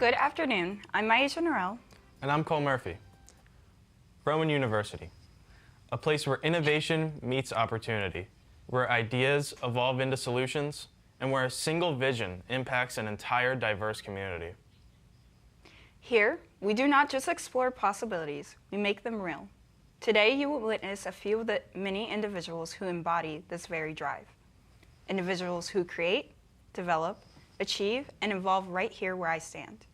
Good afternoon. I'm Maisha Norell. And I'm Cole Murphy. Rowan University, a place where innovation meets opportunity, where ideas evolve into solutions, and where a single vision impacts an entire diverse community. Here, we do not just explore possibilities, we make them real. Today, you will witness a few of the many individuals who embody this very drive. Individuals who create, develop, achieve, and evolve right here where I stand.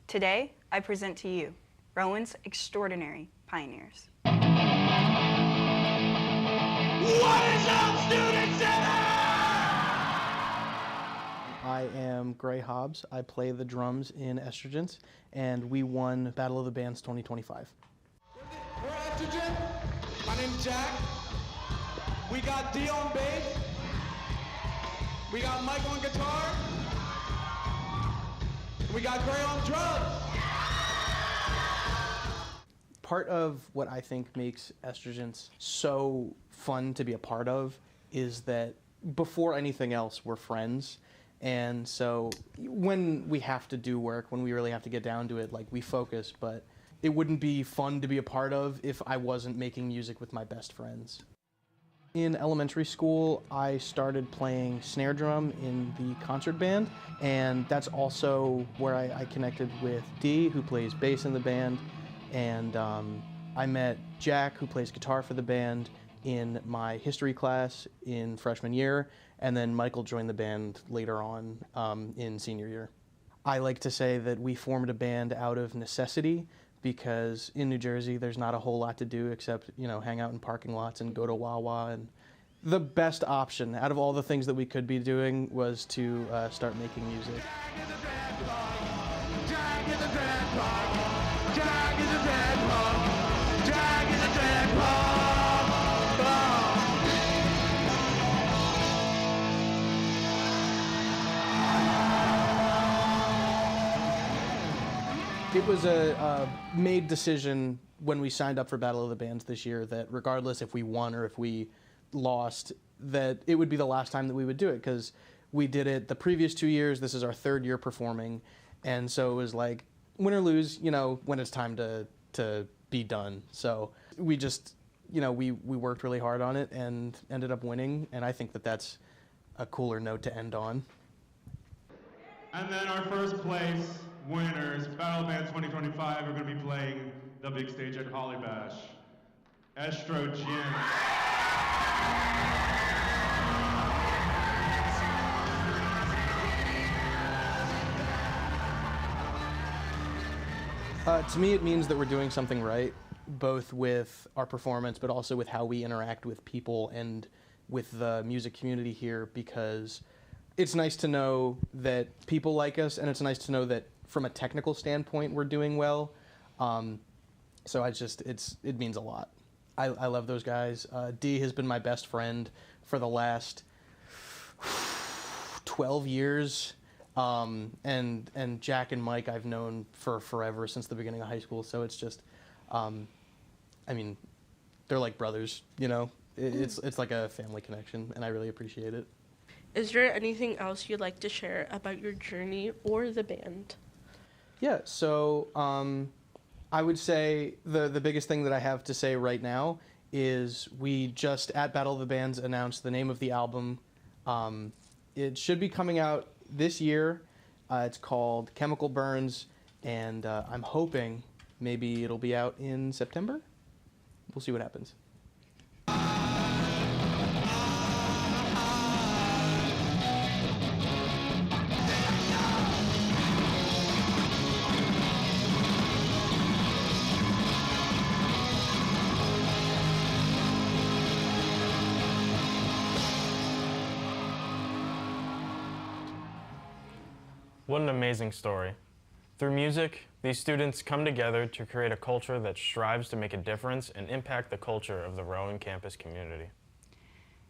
Today, I present to you Rowan's extraordinary pioneers. What is up, Student Center? I am Gray Hobbs. I play the drums in Estrogens, and we won Battle of the Bands 2025. We're Estrogen. My name's Jack. We got D on bass. We got Mike on guitar. We got Gray on drums. Part of what I think makes Estrogens so fun to be a part of is that before anything else, we're friends. And so when we have to do work, when we really have to get down to it, like, we focus, but it wouldn't be fun to be a part of if I wasn't making music with my best friends. In elementary school, I started playing snare drum in the concert band, and that's also where I connected with Dee, who plays bass in the band, and I met Jack, who plays guitar for the band, in my history class in freshman year, and then Michael joined the band later on in senior year. I like to say that we formed a band out of necessity, because in New Jersey there's not a whole lot to do except, hang out in parking lots and go to Wawa, and the best option out of all the things that we could be doing was to start making music. It was a made decision when we signed up for Battle of the Bands this year that regardless if we won or if we lost, that it would be the last time that we would do it, because we did it the previous 2 years. This is our third year performing, and so it was like, win or lose, when it's time to be done. So we just, we worked really hard on it and ended up winning, and I think that that's a cooler note to end on. And then our first place winners, Battle Band 2025, are going to be playing the big stage at Holly Bash. Estrogen. To me, it means that we're doing something right, both with our performance, but also with how we interact with people and with the music community here, because it's nice to know that people like us, and it's nice to know that from a technical standpoint we're doing well. So it means a lot. I love those guys. Dee has been my best friend for the last 12 years. And Jack and Mike I've known for forever, since the beginning of high school. So it's just, they're like brothers, It's like a family connection, and I really appreciate it. Is there anything else you'd like to share about your journey or the band? Yeah, so I would say the biggest thing that I have to say right now is we just, at Battle of the Bands, announced the name of the album. It should be coming out this year. It's called Chemical Burns, and I'm hoping maybe it'll be out in September. We'll see what happens. What an amazing story. Through music, these students come together to create a culture that strives to make a difference and impact the culture of the Rowan campus community.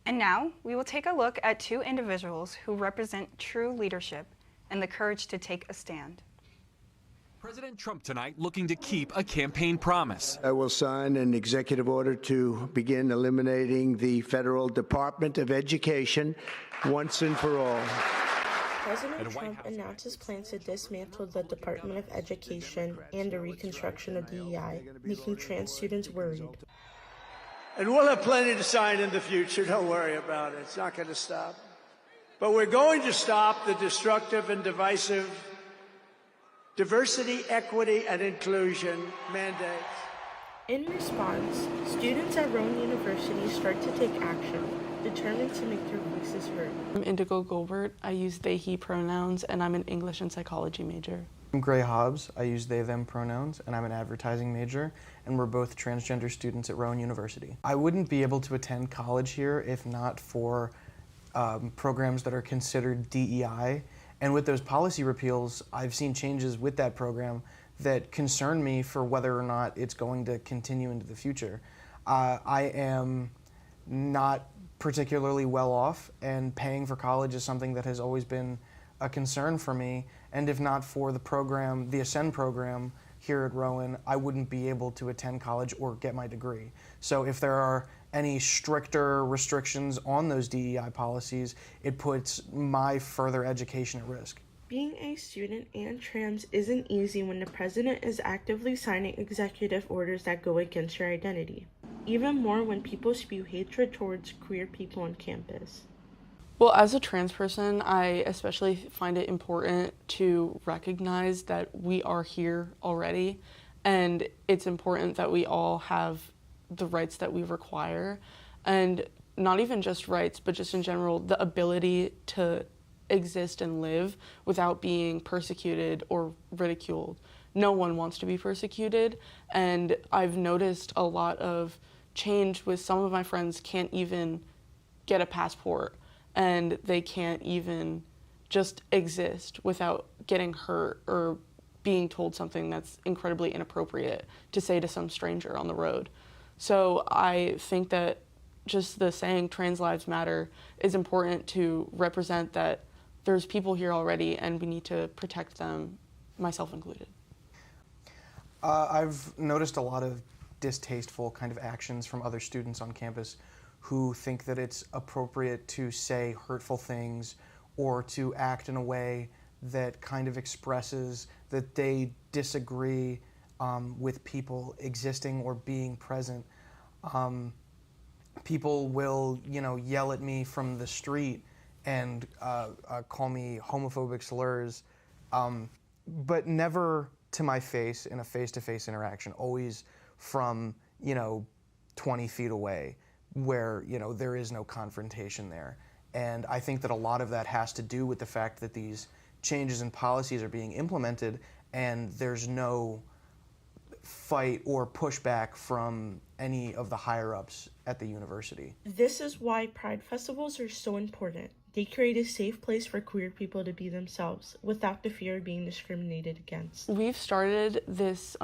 And now, we will take a look at two individuals who represent true leadership and the courage to take a stand. President Trump tonight looking to keep a campaign promise. I will sign an executive order to begin eliminating the Federal Department of Education once and for all. President Trump announced his plans to dismantle the Department of Education and the reconstruction of DEI, making trans students worried. And we'll have plenty to sign in the future. Don't worry about it. It's not going to stop. But we're going to stop the destructive and divisive diversity, equity, and inclusion mandates. In response, students at Rowan University start to take action, determined to make their voices heard. I'm Indigo Gilbert. I use they, he pronouns, and I'm an English and psychology major. I'm Gray Hobbs. I use they, them pronouns, and I'm an advertising major, and we're both transgender students at Rowan University. I wouldn't be able to attend college here if not for programs that are considered DEI, and with those policy repeals, I've seen changes with that program that concern me for whether or not it's going to continue into the future. I am not particularly well off, and paying for college is something that has always been a concern for me, and if not for the program, the Ascend program here at Rowan, I wouldn't be able to attend college or get my degree. So if there are any stricter restrictions on those DEI policies, it puts my further education at risk. Being a student and trans isn't easy when the president is actively signing executive orders that go against your identity. Even more when people spew hatred towards queer people on campus. Well, as a trans person, I especially find it important to recognize that we are here already, and it's important that we all have the rights that we require, and not even just rights, but just in general, the ability to exist and live without being persecuted or ridiculed. No one wants to be persecuted, and I've noticed a lot of change with some of my friends can't even get a passport, and they can't even just exist without getting hurt or being told something that's incredibly inappropriate to say to some stranger on the road. So I think that just the saying trans lives matter is important to represent that there's people here already and we need to protect them, myself included. I've noticed a lot of distasteful kind of actions from other students on campus who think that it's appropriate to say hurtful things or to act in a way that kind of expresses that they disagree with people existing or being present. People will, yell at me from the street and call me homophobic slurs, but never to my face in a face-to-face interaction, always from, 20 feet away where, there is no confrontation there. And I think that a lot of that has to do with the fact that these changes in policies are being implemented and there's no fight or pushback from any of the higher-ups at the university. This is why Pride festivals are so important. They create a safe place for queer people to be themselves without the fear of being discriminated against. We've started this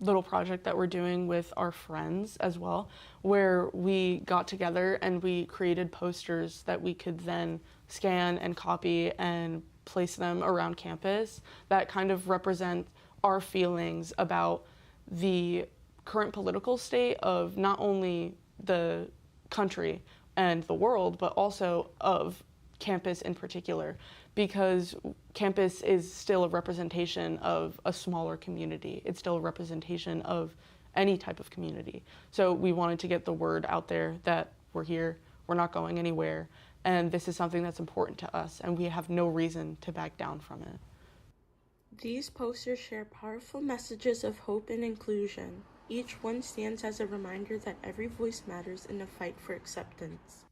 little project that we're doing with our friends as well, where we got together and we created posters that we could then scan and copy and place them around campus that kind of represent our feelings about the current political state of not only the country and the world, but also of campus in particular, because campus is still a representation of a smaller community. It's still a representation of any type of community. So we wanted to get the word out there that we're here, we're not going anywhere, and this is something that's important to us, and we have no reason to back down from it. These posters share powerful messages of hope and inclusion. Each one stands as a reminder that every voice matters in the fight for acceptance.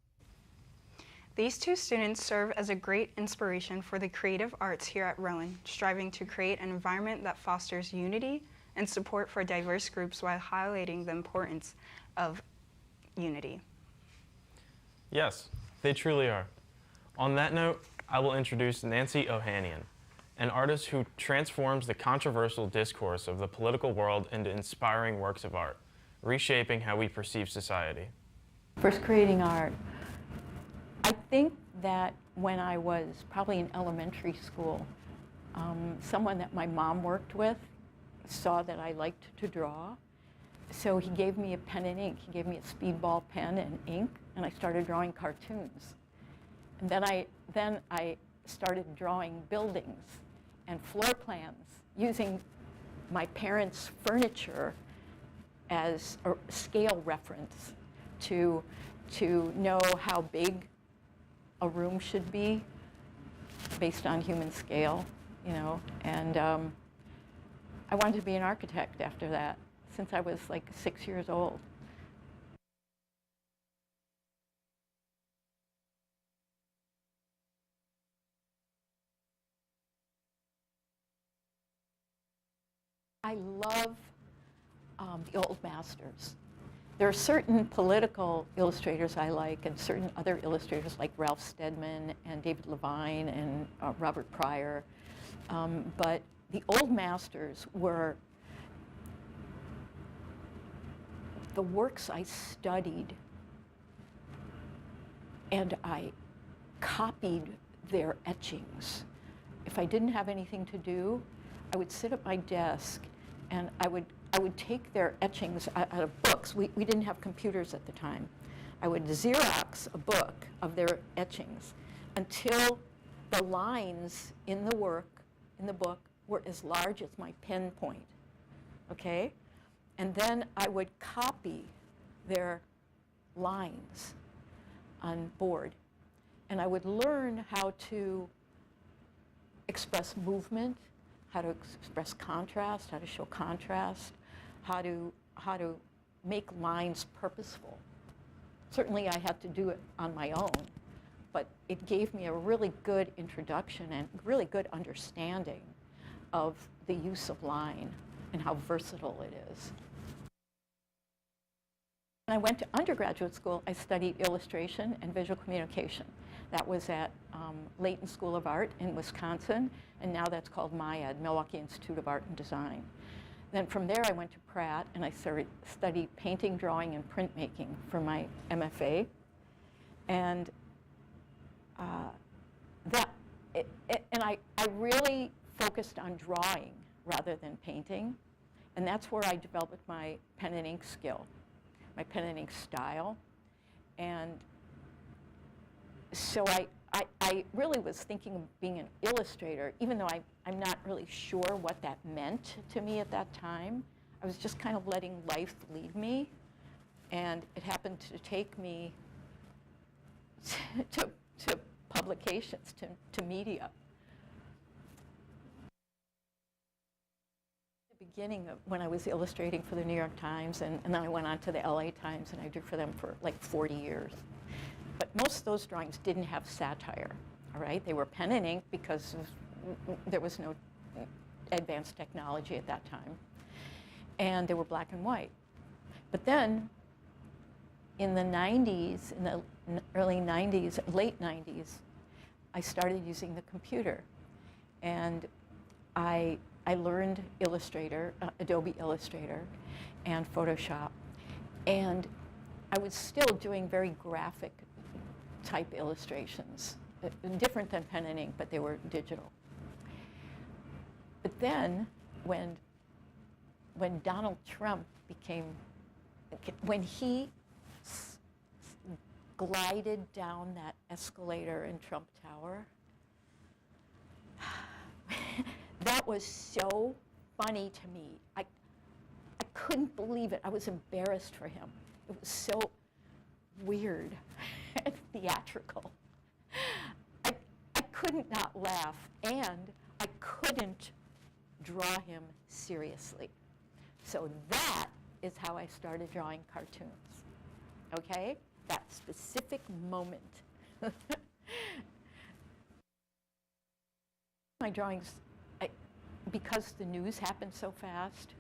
These two students serve as a great inspiration for the creative arts here at Rowan, striving to create an environment that fosters unity and support for diverse groups while highlighting the importance of unity. Yes, they truly are. On that note, I will introduce Nancy Ohanian, an artist who transforms the controversial discourse of the political world into inspiring works of art, reshaping how we perceive society. First creating art. I think that when I was probably in elementary school, someone that my mom worked with saw that I liked to draw. So he gave me a pen and ink. He gave me a speedball pen and ink, and I started drawing cartoons. And then I started drawing buildings and floor plans using my parents' furniture as a scale reference to know how big a room should be based on human scale, you know. And I wanted to be an architect after that, since I was like 6 years old. I love the old masters. There are certain political illustrators I like, and certain other illustrators like Ralph Steadman and David Levine and Robert Pryor. But the old masters were the works I studied, and I copied their etchings. If I didn't have anything to do, I would sit at my desk and I would take their etchings out of books. We didn't have computers at the time. I would Xerox a book of their etchings until the lines in the book, were as large as my pen point, okay? And then I would copy their lines on board. And I would learn how to express movement, how to express contrast, how to show contrast, how to make lines purposeful. Certainly I had to do it on my own, but it gave me a really good introduction and really good understanding of the use of line and how versatile it is. When I went to undergraduate school, I studied illustration and visual communication. That was at Layton School of Art in Wisconsin, and now that's called MIAD, Milwaukee Institute of Art and Design. Then from there I went to Pratt and I studied painting, drawing, and printmaking for my MFA. And I really focused on drawing rather than painting, and that's where I developed my pen and ink skill, my pen and ink style. And so I really was thinking of being an illustrator, even though I'm not really sure what that meant to me at that time. I was just kind of letting life lead me, and it happened to take me to publications, to media. At the beginning of when I was illustrating for the New York Times, and then I went on to the LA Times, and I drew for them for like 40 years. But most of those drawings didn't have satire, all right? They were pen and ink because there was no advanced technology at that time. And they were black and white. But then in the 90s, in the early 90s, late 90s, I started using the computer. And I learned Illustrator, Adobe Illustrator, and Photoshop. And I was still doing very graphic type illustrations, different than pen and ink, but they were digital. But then when Donald Trump when he glided down that escalator in Trump Tower, that was so funny to me. I couldn't believe it. I was embarrassed for him. It was so weird and theatrical. I couldn't not laugh, and I couldn't draw him seriously. So that is how I started drawing cartoons, okay? That specific moment. My drawings, because the news happened so fast,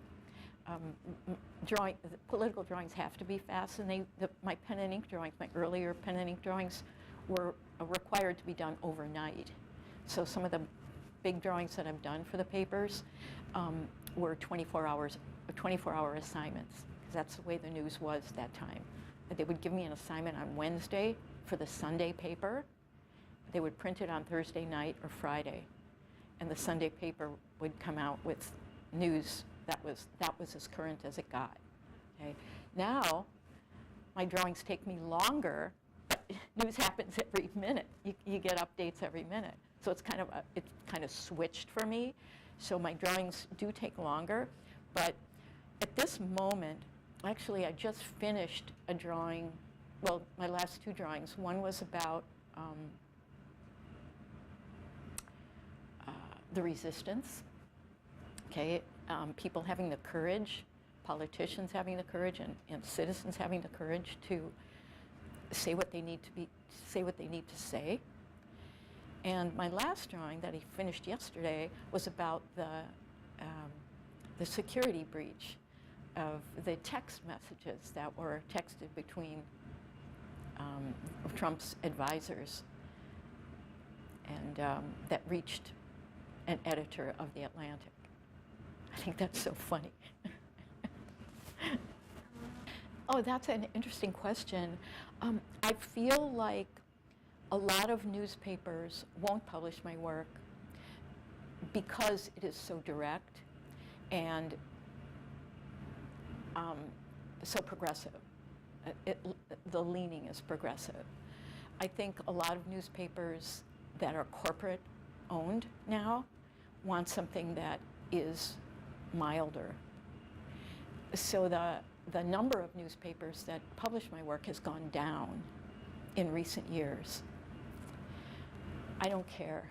political drawings have to be fast, and my pen and ink drawings, my earlier pen and ink drawings were required to be done overnight. So some of the big drawings that I've done for the papers were 24-hour assignments, because that's the way the news was that time. They would give me an assignment on Wednesday for the Sunday paper. They would print it on Thursday night or Friday, and the Sunday paper would come out with news that was as current as it got. Okay? Now, my drawings take me longer, but news happens every minute. You get updates every minute. So it's kind of switched for me. So my drawings do take longer, but at this moment, actually I just finished a drawing, well, my last two drawings. One was about the resistance, okay, people having the courage, politicians having the courage, and citizens having the courage to say what they need to say. And my last drawing that he finished yesterday was about the security breach of the text messages that were texted between Trump's advisors, and that reached an editor of The Atlantic. I think that's so funny. Oh, that's an interesting question. I feel like a lot of newspapers won't publish my work because it is so direct and so progressive. The leaning is progressive. I think a lot of newspapers that are corporate owned now want something that is milder. So the number of newspapers that publish my work has gone down in recent years. I don't care.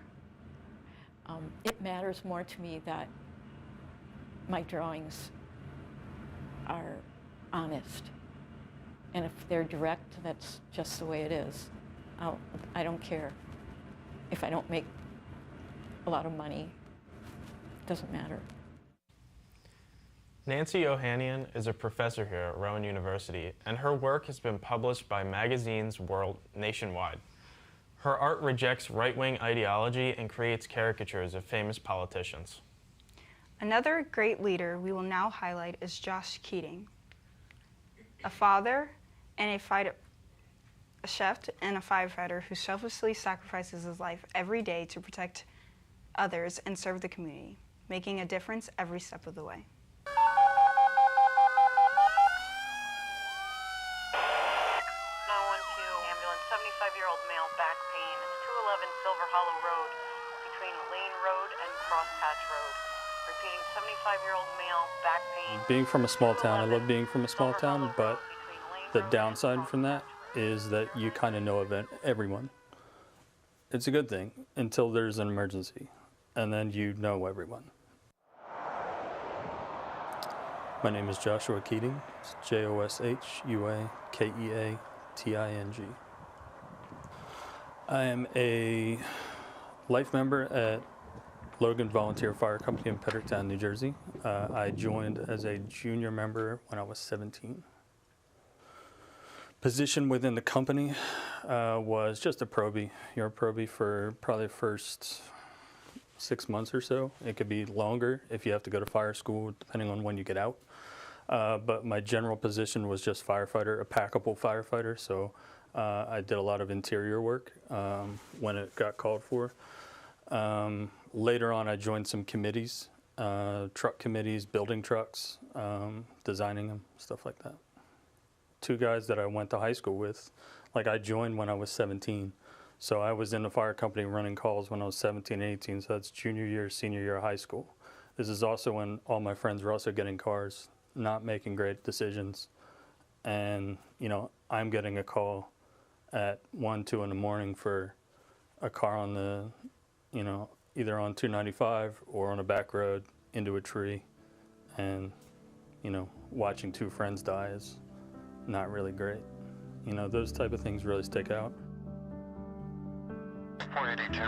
It matters more to me that my drawings are honest. And if they're direct, that's just the way it is. I don't care. If I don't make a lot of money, it doesn't matter. Nancy Ohanian is a professor here at Rowan University, and her work has been published by magazines nationwide. Her art rejects right-wing ideology and creates caricatures of famous politicians. Another great leader we will now highlight is Josh Keating, a father and a chef and a firefighter who selflessly sacrifices his life every day to protect others and serve the community, making a difference every step of the way. 75-year-old male back pain, 211 Silver Hollow Road, between Lane Road and Crosspatch Road. Repeating, 75-year-old male back pain. Being from a small town, I love being from a small town, but the downside from that is that you kind of know everyone. It's a good thing until there's an emergency, and then you know everyone. My name is Joshua Keating. It's Joshua-Keating. I am a life member at Logan Volunteer Fire Company in Pedricktown, New Jersey. I joined as a junior member when I was 17. Position within the company was just a probie. You're a probie for probably the first 6 months or so. It could be longer if you have to go to fire school, depending on when you get out. But my general position was just firefighter, a packable firefighter. So I did a lot of interior work when it got called for. Later on, I joined some committees, truck committees, building trucks, designing them, stuff like that. Two guys that I went to high school with, like I joined when I was 17. So I was in the fire company running calls when I was 17, 18. So that's junior year, senior year of high school. This is also when all my friends were also getting cars, not making great decisions. And, you know, I'm getting a call at 1, 2 in the morning for a car on the, you know, either on 295 or on a back road into a tree. And, you know, watching two friends die is not really great. You know, those type of things really stick out. 482.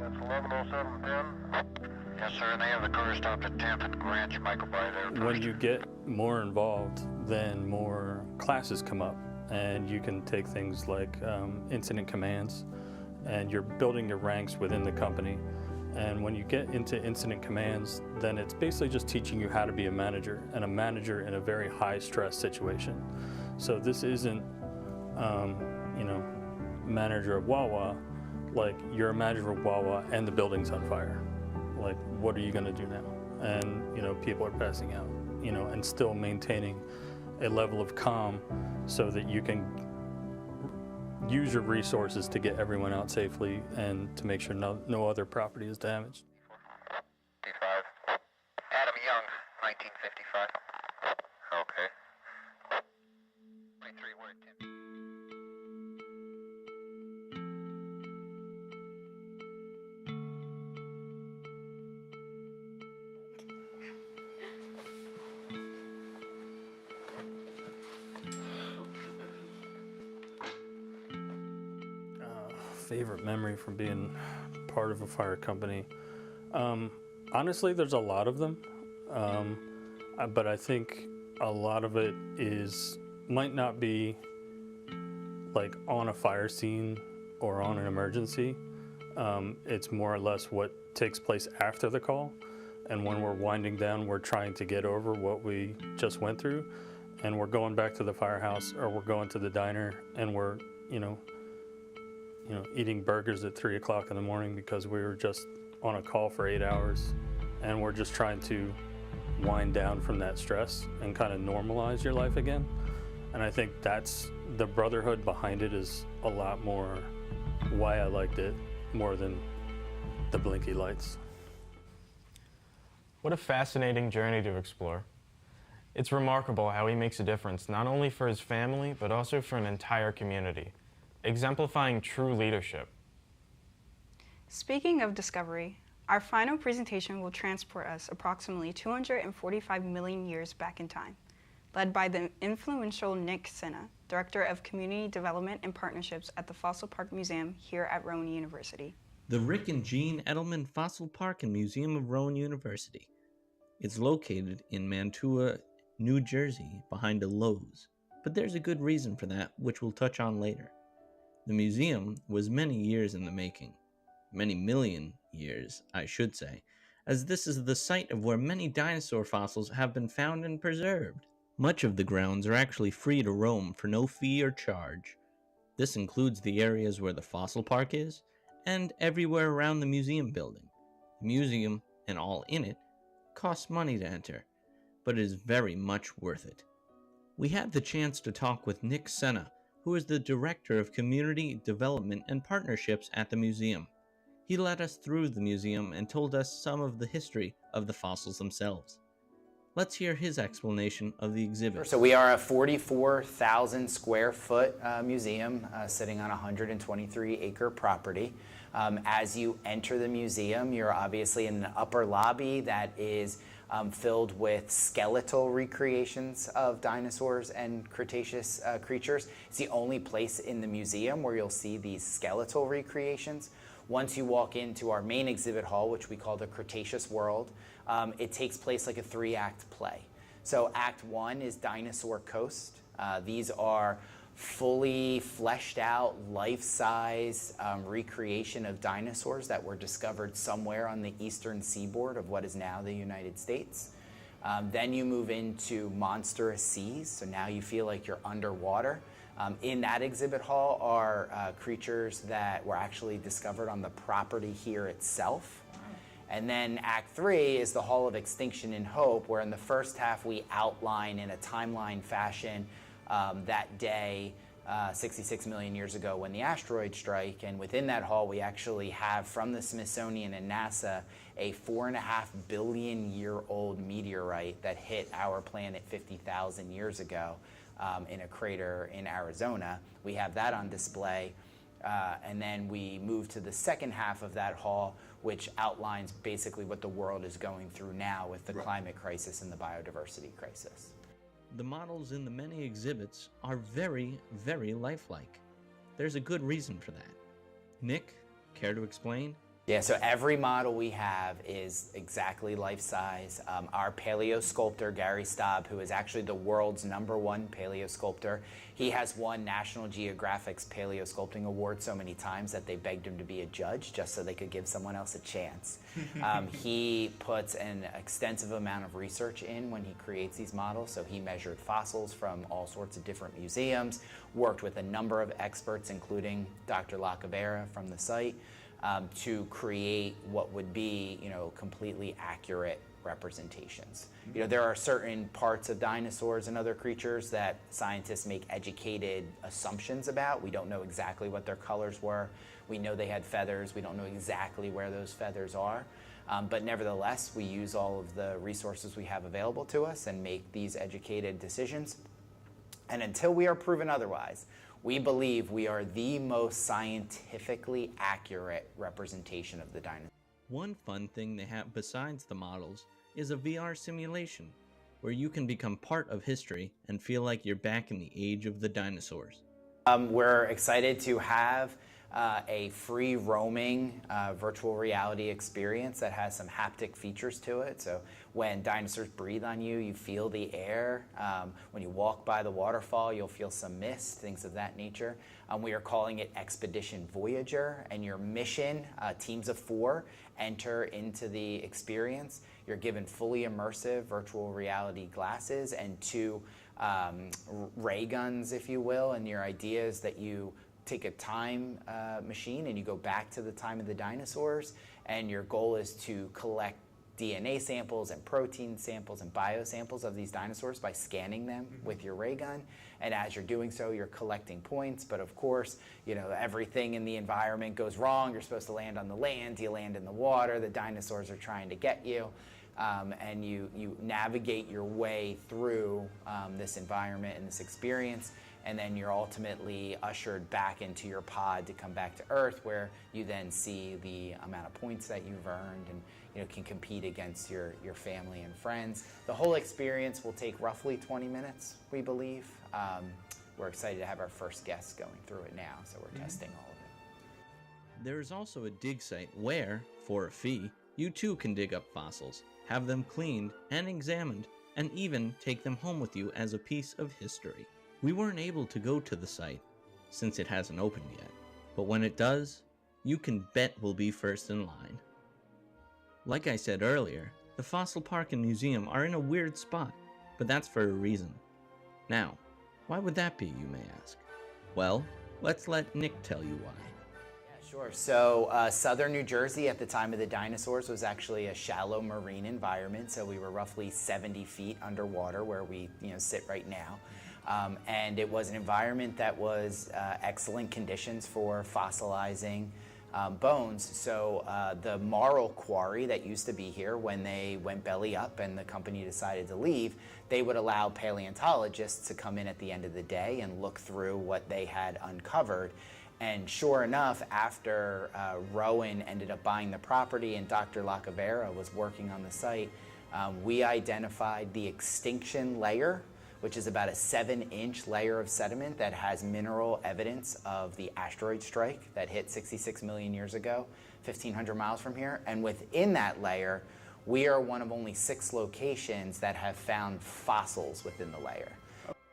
That's 110710. Yes, sir, and they have the car stopped at 10th and Grant. You might go by there first. When you get more involved, then more classes come up, and you can take things like incident commands, and you're building your ranks within the company. And when you get into incident commands, then it's basically just teaching you how to be a manager, and a manager in a very high-stress situation. So this isn't, you know, manager of Wawa, like you're a manager of Wawa and the building's on fire. Like, what are you gonna do now? And, you know, people are passing out, you know, and still maintaining a level of calm so that you can use your resources to get everyone out safely and to make sure no other property is damaged. D5. Adam Young, 1955. Okay. 23, word, Tim. Favorite memory from being part of a fire company. Honestly, there's a lot of them, but I think a lot of it might not be like on a fire scene or on an emergency. It's more or less what takes place after the call, and when we're winding down, we're trying to get over what we just went through, and we're going back to the firehouse or we're going to the diner, and we're eating burgers at 3 o'clock in the morning because we were just on a call for 8 hours, and we're just trying to wind down from that stress and kind of normalize your life again. And I think that's the brotherhood behind it is a lot more why I liked it more than the blinky lights. What a fascinating journey to explore. It's remarkable how he makes a difference not only for his family, but also for an entire community, exemplifying true leadership. Speaking of discovery, our final presentation will transport us approximately 245 million years back in time, led by the influential Nick Senna, Director of Community Development and Partnerships at the Fossil Park Museum here at Rowan University. The Rick and Jean Edelman Fossil Park and Museum of Rowan University. It's located in Mantua, New Jersey, behind a Lowe's, but there's a good reason for that, which we'll touch on later. The museum was many years in the making. Many million years, I should say, as this is the site of where many dinosaur fossils have been found and preserved. Much of the grounds are actually free to roam for no fee or charge. This includes the areas where the fossil park is, and everywhere around the museum building. The museum, and all in it, costs money to enter, but it is very much worth it. We had the chance to talk with Nick Senna, who is the Director of Community Development and Partnerships at the museum. He led us through the museum and told us some of the history of the fossils themselves. Let's hear his explanation of the exhibit. So we are a 44,000 square foot museum sitting on a 123 acre property. As you enter the museum, you're obviously in the upper lobby that is filled with skeletal recreations of dinosaurs and Cretaceous creatures. It's the only place in the museum where you'll see these skeletal recreations. Once you walk into our main exhibit hall, which we call the Cretaceous World, it takes place like a 3-act play. So Act 1 is Dinosaur Coast. These are fully fleshed out, life-size recreation of dinosaurs that were discovered somewhere on the eastern seaboard of what is now the United States. Then you move into Monstrous Seas, so now you feel like you're underwater. In that exhibit hall are creatures that were actually discovered on the property here itself. And then Act 3 is the Hall of Extinction and Hope, where in the first half we outline in a timeline fashion that day 66 million years ago when the asteroid strike, and within that hall we actually have from the Smithsonian and NASA a 4.5 billion year old meteorite that hit our planet 50,000 years ago in a crater in Arizona. We have that on display, and then we move to the second half of that hall, which outlines basically what the world is going through now with the climate crisis and the biodiversity crisis. The models in the many exhibits are very, very lifelike. There's a good reason for that. Nick, care to explain? Yeah, so every model we have is exactly life-size. Our paleo sculptor, Gary Staub, who is actually the world's #1 paleo sculptor, he has won National Geographic's Paleo Sculpting Award so many times that they begged him to be a judge just so they could give someone else a chance. He puts an extensive amount of research in when he creates these models, so he measured fossils from all sorts of different museums, worked with a number of experts, including Dr. Lacavera from the site, to create what would be, completely accurate representations. You know, there are certain parts of dinosaurs and other creatures that scientists make educated assumptions about. We don't know exactly what their colors were. We know they had feathers. We don't know exactly where those feathers are. But nevertheless, we use all of the resources we have available to us and make these educated decisions. And until we are proven otherwise, we believe we are the most scientifically accurate representation of the dinosaur. One fun thing they have besides the models is a VR simulation, where you can become part of history and feel like you're back in the age of the dinosaurs. We're excited to have a free roaming virtual reality experience that has some haptic features to it. So when dinosaurs breathe on you, you feel the air. When you walk by the waterfall, you'll feel some mist, things of that nature. We are calling it Expedition Voyager, and your mission, teams of 4, enter into the experience. You're given fully immersive virtual reality glasses and 2 ray guns, if you will, and your idea is that you take a time machine and you go back to the time of the dinosaurs, and your goal is to collect DNA samples and protein samples and biosamples of these dinosaurs by scanning them with your ray gun. And as you're doing so, you're collecting points. But of course, you know, everything in the environment goes wrong. You're supposed to land on the land, you land in the water, the dinosaurs are trying to get you. And you navigate your way through this environment and this experience, and then you're ultimately ushered back into your pod to come back to Earth, where you then see the amount of points that you've earned and, you know, can compete against your family and friends. The whole experience will take roughly 20 minutes, we believe. We're excited to have our first guests going through it now, so we're testing all of it. There is also a dig site where, for a fee, you too can dig up fossils, have them cleaned and examined, and even take them home with you as a piece of history. We weren't able to go to the site, since it hasn't opened yet, but when it does, you can bet we'll be first in line. Like I said earlier, the Fossil Park and Museum are in a weird spot, but that's for a reason. Now, why would that be, you may ask? Well, let's let Nick tell you why. Sure. So southern New Jersey at the time of the dinosaurs was actually a shallow marine environment. So we were roughly 70 feet underwater where we sit right now. And it was an environment that was excellent conditions for fossilizing bones. So the marl quarry that used to be here, when they went belly up and the company decided to leave, they would allow paleontologists to come in at the end of the day and look through what they had uncovered. And sure enough, after Rowan ended up buying the property and Dr. Lacavera was working on the site, we identified the extinction layer, which is about a 7-inch layer of sediment that has mineral evidence of the asteroid strike that hit 66 million years ago, 1,500 miles from here. And within that layer, we are one of only 6 locations that have found fossils within the layer.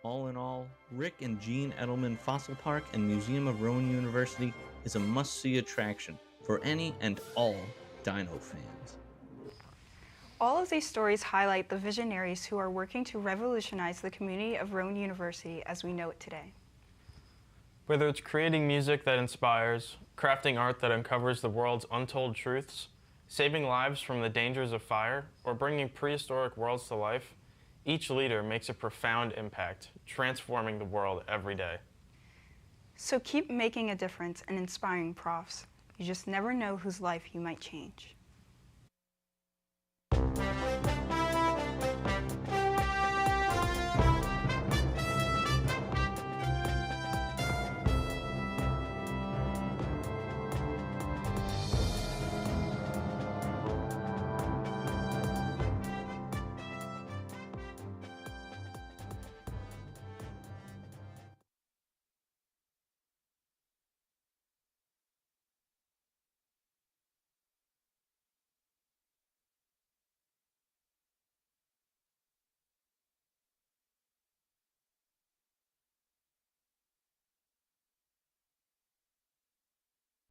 All in all, Rick and Gene Edelman Fossil Park and Museum of Rowan University is a must-see attraction for any and all dino fans. All of these stories highlight the visionaries who are working to revolutionize the community of Rowan University as we know it today. Whether it's creating music that inspires, crafting art that uncovers the world's untold truths, saving lives from the dangers of fire, or bringing prehistoric worlds to life, each leader makes a profound impact, transforming the world every day. So keep making a difference and inspiring profs. You just never know whose life you might change.